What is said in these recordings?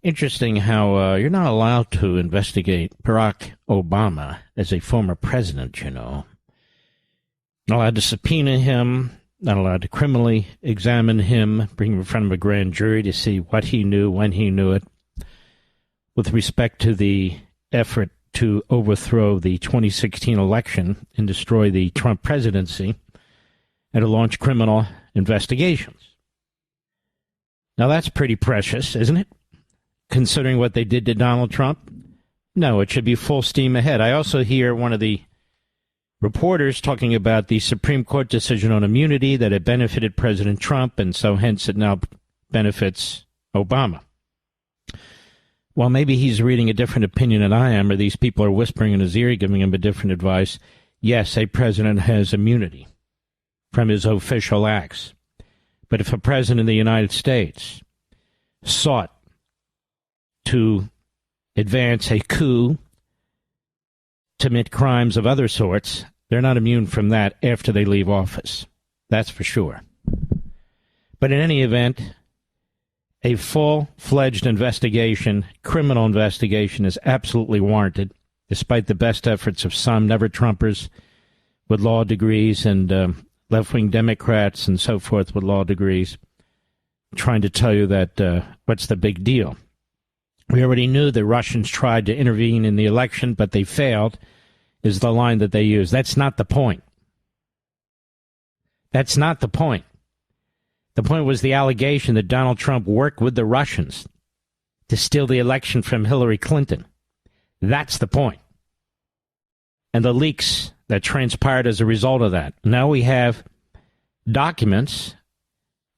Interesting how you're not allowed to investigate Barack Obama as a former president, you know. Not allowed to subpoena him, not allowed to criminally examine him, bring him in front of a grand jury to see what he knew, when he knew it. With respect to the effort to overthrow the 2016 election and destroy the Trump presidency and to launch criminal investigations. Now that's pretty precious, isn't it? Considering what they did to Donald Trump? No, it should be full steam ahead. I also hear one of the reporters talking about the Supreme Court decision on immunity, that it benefited President Trump, and so hence it now benefits Obama. Well, maybe he's reading a different opinion than I am, or these people are whispering in his ear, giving him a different advice. Yes, a president has immunity from his official acts. But if a president of the United States sought to advance a coup, to commit crimes of other sorts, they're not immune from that after they leave office. That's for sure. But in any event, a full-fledged investigation, criminal investigation, is absolutely warranted, despite the best efforts of some never-Trumpers with law degrees and left-wing Democrats and so forth with law degrees trying to tell you that what's the big deal. We already knew the Russians tried to intervene in the election, but they failed, is the line that they use. That's not the point. That's not the point. The point was the allegation that Donald Trump worked with the Russians to steal the election from Hillary Clinton. That's the point. And the leaks that transpired as a result of that. Now we have documents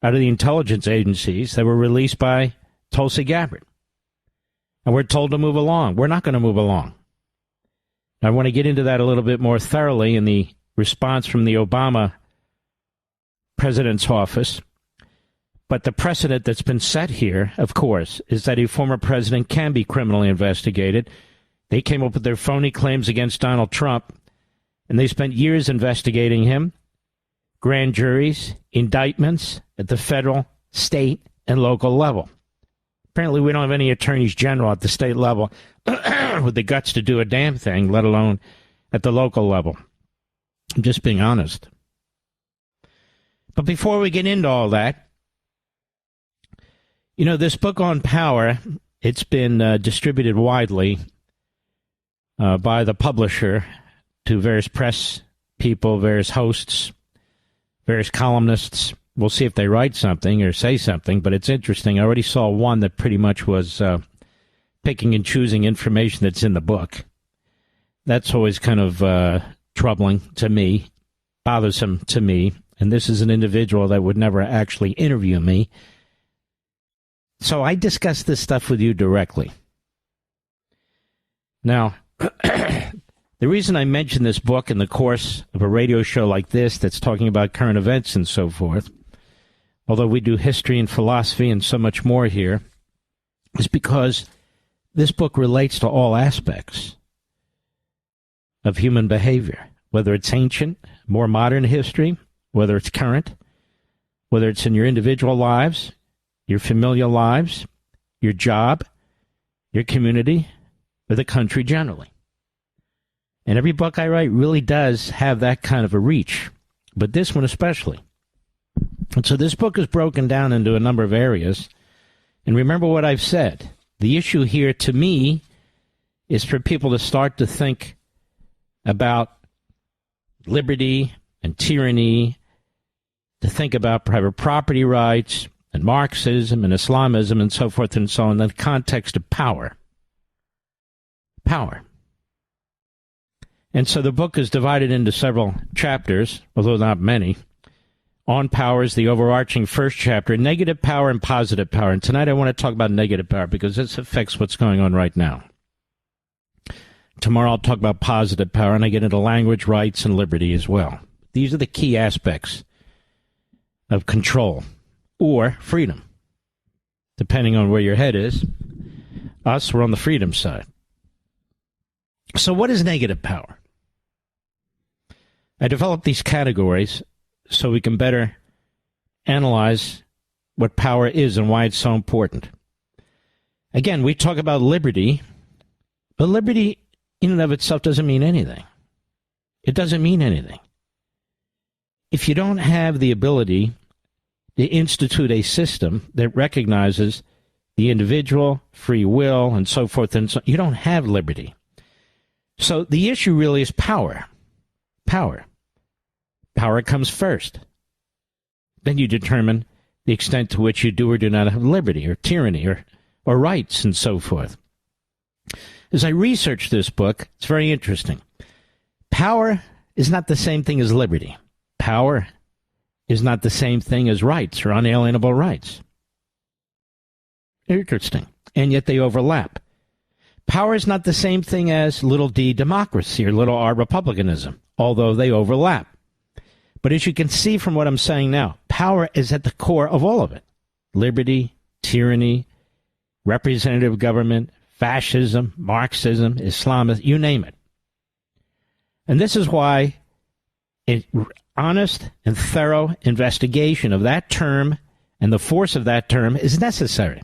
out of the intelligence agencies that were released by Tulsi Gabbard. And we're told to move along. We're not going to move along. I want to get into that a little bit more thoroughly in the response from the Obama president's office. But the precedent that's been set here, of course, is that a former president can be criminally investigated. They came up with their phony claims against Donald Trump, and they spent years investigating him. Grand juries, indictments at the federal, state, and local level. Apparently, we don't have any attorneys general at the state level with the guts to do a damn thing, let alone at the local level. I'm just being honest. But before we get into all that, you know, this book on power, it's been distributed widely by the publisher to various press people, various hosts, various columnists. We'll see if they write something or say something, but it's interesting. I already saw one that pretty much was picking and choosing information that's in the book. That's always kind of troubling to me, bothersome to me, and this is an individual that would never actually interview me. So I discuss this stuff with you directly. Now, the reason I mention this book in the course of a radio show like this that's talking about current events and so forth, although we do history and philosophy and so much more here, is because this book relates to all aspects of human behavior, whether it's ancient, more modern history, whether it's current, whether it's in your individual lives, your familial lives, your job, your community, or the country generally. And every book I write really does have that kind of a reach, but this one especially. And so this book is broken down into a number of areas. And remember what I've said. The issue here, to me, is for people to start to think about liberty and tyranny, to think about private property rights and Marxism and Islamism and so forth and so on in the context of power. Power. And so the book is divided into several chapters, although not many. On power is the overarching first chapter, negative power and positive power. And tonight I want to talk about negative power because this affects what's going on right now. Tomorrow I'll talk about positive power, and I get into language, rights, and liberty as well. These are the key aspects of control or freedom, depending on where your head is. Us, we're on the freedom side. So what is negative power? I developed these categories so we can better analyze what power is and why it's so important. Again, we talk about liberty, but liberty in and of itself doesn't mean anything. It doesn't mean anything. If you don't have the ability to institute a system that recognizes the individual, free will, and so forth, and so, you don't have liberty. So the issue really is power. Power. Power comes first. Then you determine the extent to which you do or do not have liberty or tyranny or rights and so forth. As I researched this book, it's very interesting. Power is not the same thing as liberty. Power is not the same thing as rights or unalienable rights. Interesting. And yet they overlap. Power is not the same thing as little d democracy or little r republicanism, although they overlap. But as you can see from what I'm saying now, power is at the core of all of it. Liberty, tyranny, representative government, fascism, Marxism, Islamism, you name it. And this is why an honest and thorough investigation of that term and the force of that term is necessary.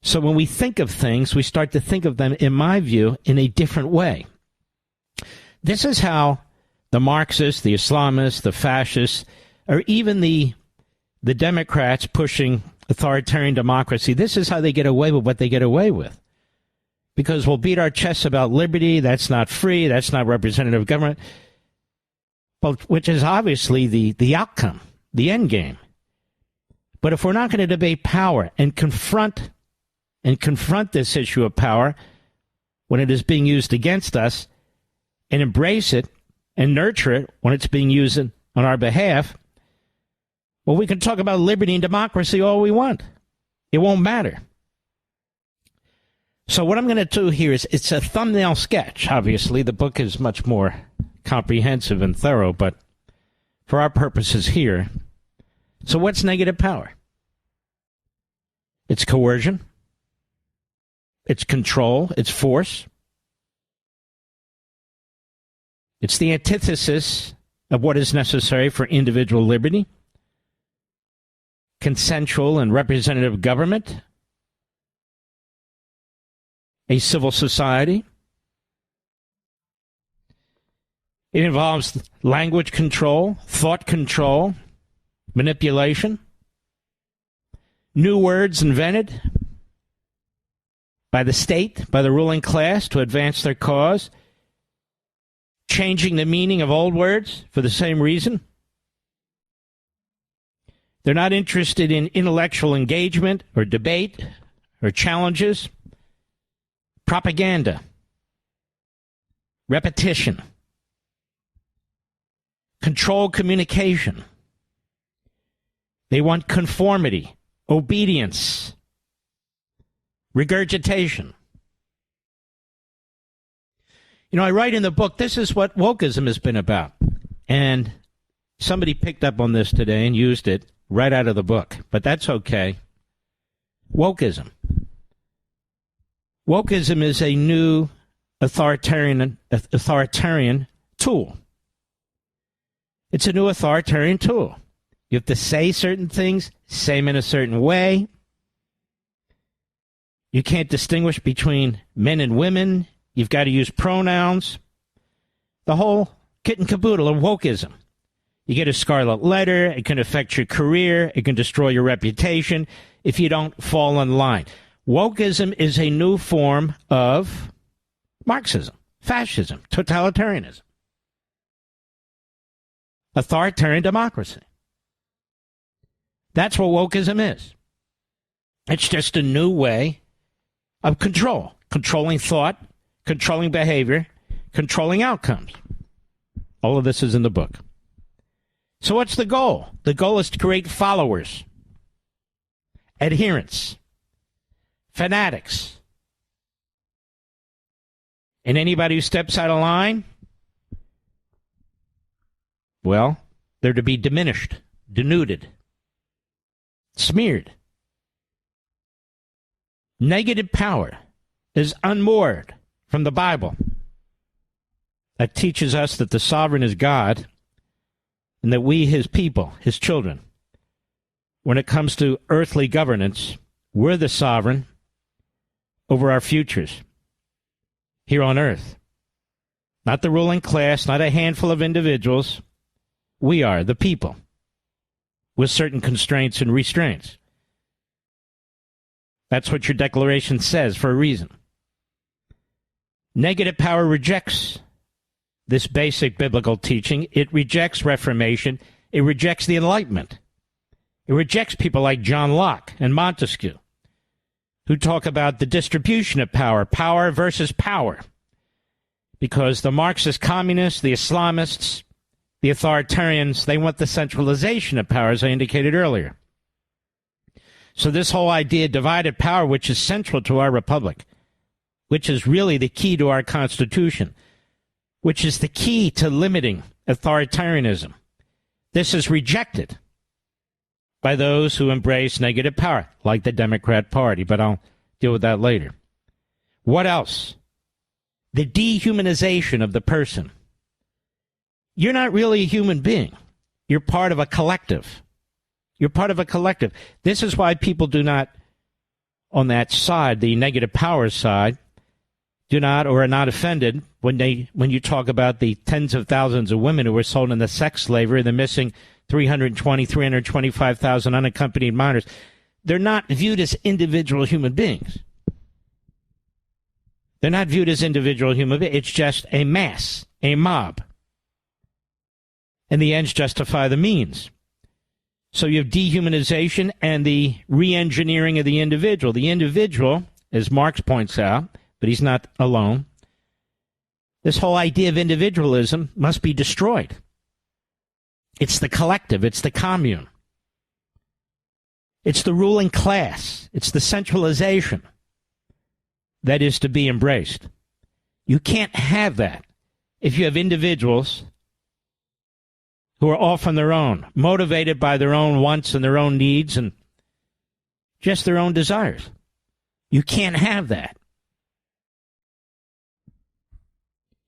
So when we think of things, we start to think of them, in my view, in a different way. This is how the Marxists, the Islamists, the fascists, or even the Democrats pushing authoritarian democracy, this is how they get away with what they get away with. Because we'll beat our chests about liberty, that's not free, that's not representative government, but which is obviously the outcome, the end game. But if we're not going to debate power and confront this issue of power when it is being used against us, and embrace it and nurture it when it's being used on our behalf, well, we can talk about liberty and democracy all we want. It won't matter. So what I'm going to do here is, it's a thumbnail sketch. Obviously, the book is much more comprehensive and thorough, but for our purposes here, so what's negative power? It's coercion. It's control. It's force. It's the antithesis of what is necessary for individual liberty, consensual and representative government, a civil society. It involves language control, thought control, manipulation, new words invented by the state, by the ruling class to advance their cause, changing the meaning of old words for the same reason. They're not interested in intellectual engagement or debate or challenges. Propaganda, repetition, controlled communication. They want conformity, obedience, regurgitation. You know, I write in the book, this is what wokeism has been about. And somebody picked up on this today and used it right out of the book. But that's okay. Wokeism. Wokeism is a new authoritarian tool. It's a new authoritarian tool. You have to say certain things, say them in a certain way. You can't distinguish between men and women. You've got to use pronouns. The whole kit and caboodle of wokeism. You get a scarlet letter. It can affect your career. It can destroy your reputation if you don't fall in line. Wokeism is a new form of Marxism, fascism, totalitarianism, authoritarian democracy. That's what wokeism is. It's just a new way of control, controlling thought, controlling behavior, controlling outcomes. All of this is in the book. So what's the goal? The goal is to create followers, adherents, fanatics. And anybody who steps out of line, well, they're to be diminished, denuded, smeared. Negative power is unmoored from the Bible. That teaches us that the sovereign is God and that we, his people, his children, when it comes to earthly governance, we're the sovereign over our futures here on earth. Not the ruling class, not a handful of individuals. We are the people with certain constraints and restraints. That's what your declaration says for a reason. Negative power rejects this basic biblical teaching. It rejects Reformation. It rejects the Enlightenment. It rejects people like John Locke and Montesquieu, who talk about the distribution of power, power versus power. Because the Marxist communists, the Islamists, the authoritarians, they want the centralization of power, as I indicated earlier. So this whole idea of divided power, which is central to our republic, which is really the key to our Constitution, which is the key to limiting authoritarianism, this is rejected by those who embrace negative power, like the Democrat Party, but I'll deal with that later. What else? The dehumanization of the person. You're not really a human being. You're part of a collective. You're part of a collective. This is why people do not, on that side, the negative power side, do not or are not offended when you talk about the tens of thousands of women who were sold into sex slavery, the missing 325,000 unaccompanied minors. They're not viewed as individual human beings. They're not viewed as individual human beings. It's just a mass, a mob. And the ends justify the means. So you have dehumanization and the re-engineering of the individual. The individual, as Marx points out, but he's not alone, this whole idea of individualism must be destroyed. It's the collective. It's the commune. It's the ruling class. It's the centralization that is to be embraced. You can't have that if you have individuals who are off on their own, motivated by their own wants and their own needs and just their own desires. You can't have that.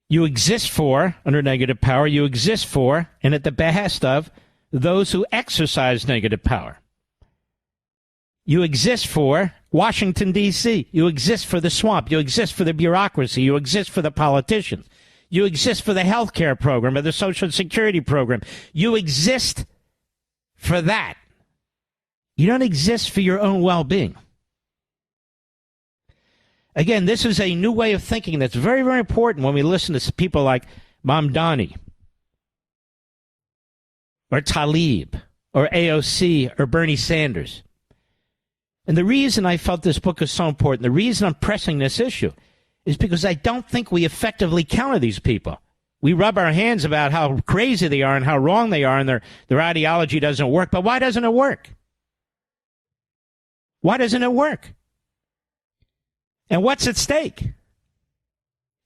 You exist for, under negative power, you exist for, and at the behest of, those who exercise negative power. You exist for Washington, D.C. You exist for the swamp. You exist for the bureaucracy. You exist for the politicians. You exist for the health care program or the Social Security program. You exist for that. You don't exist for your own well-being. Again, this is a new way of thinking that's very, very important when we listen to people like Mamdani or Tlaib or AOC or Bernie Sanders. And the reason I felt this book is so important, the reason I'm pressing this issue, is because I don't think we effectively counter these people. We rub our hands about how crazy they are and how wrong they are and their ideology doesn't work. But why doesn't it work? Why doesn't it work? And what's at stake?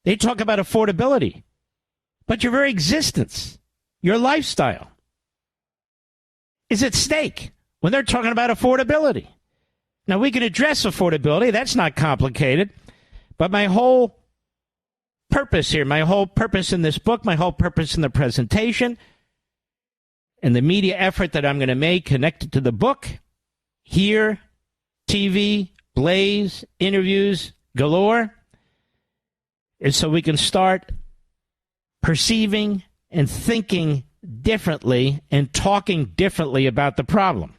They talk about affordability, but your very existence, your lifestyle, is at stake when they're talking about affordability. Now, we can address affordability. That's not complicated. But my whole purpose here, my whole purpose in this book, my whole purpose in the presentation, and the media effort that I'm going to make connected to the book, here, TV, Blaze, interviews galore, is so we can start perceiving and thinking differently and talking differently about the problem.